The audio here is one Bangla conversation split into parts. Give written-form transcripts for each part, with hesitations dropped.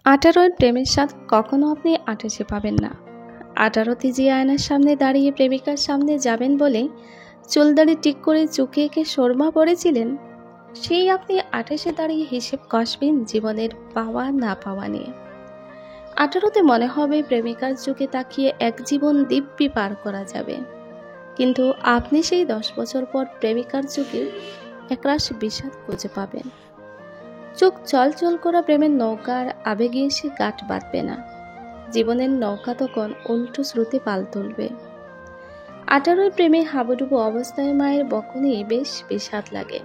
18 প্রেমের স্বাদ কখনো আপনি 28 পাবেন না। 18তে যে আয়নার সামনে দাঁড়িয়ে প্রেমিকার সামনে যাবেন বলে চুলদাড়ি ঠিক করে চুকে এঁকে শর্মা পড়েছিলেন, সেই আপনি 28 দাঁড়িয়ে হিসেব কষবেন জীবনের পাওয়া না পাওয়া নিয়ে। 18তে মনে হবে প্রেমিকার চোখে তাকিয়ে এক জীবন দিব্যি পার করা যাবে, কিন্তু আপনি সেই 10 বছর পর প্রেমিকার চোখে একরাশ বিষাদ খুঁজে পাবেন। চোখ চলচল করা প্রেমের নৌকার আবেগে এসে গাঁট বাঁধবে না। জীবনের নৌকা তখন উল্টো স্রোতে পাল তুলবে। 18 প্রেমে হাবুডুবু অবস্থায় মায়ের বকুনি বেশ বিষাদ লাগে।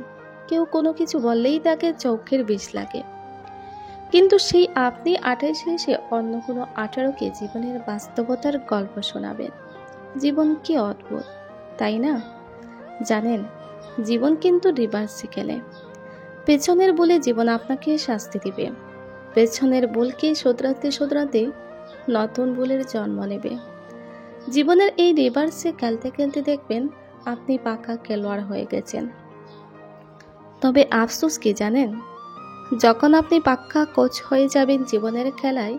কেউ কোনো কিছু বললেই তাকে চোখের বিষ লাগে। কিন্তু সেই আপনি 28 এসে অন্য কোনো 18কে জীবনের বাস্তবতার গল্প শোনাবেন। জীবন কি অদ্ভুত, তাই না? জানেন, জীবন কিন্তু রিভার্সিকেলে। পেছনের ভুলে জীবন আপনাকে শাস্তি দিবে। পেছনের ভুলকে শোধরাতে শোধরাতে নতুন ভুলের জন্ম নেবে। জীবনের এই রিভার্সে খেলতে খেলতে দেখবেন আপনি পাকা খেলোয়াড় হয়ে গেছেন। তবে আফসোস কি জানেন, যখন আপনি পাক্কা কোচ হয়ে যাবেন জীবনের খেলায়,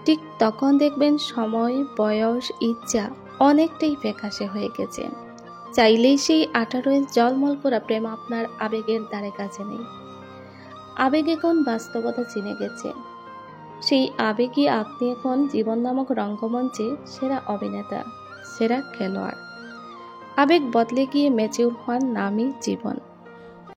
ঠিক তখন দেখবেন সময়, বয়স, ইচ্ছা অনেকটাই ফ্যাকাশে হয়ে গেছে। চাইলেই সেই 18 জলমল করা প্রেম আপনার আবেগের দ্বারে কাছে নেই। আবেগ এখন বাস্তবতা চিনে গেছে। সেই আবেগই আপনি এখন জীবন নামক রঙ্গমঞ্চে সেরা অভিনেতা, সেরা খেলোয়াড়। আবেগ বদলে গিয়ে ম্যাচিউর হওয়ার নামই জীবন।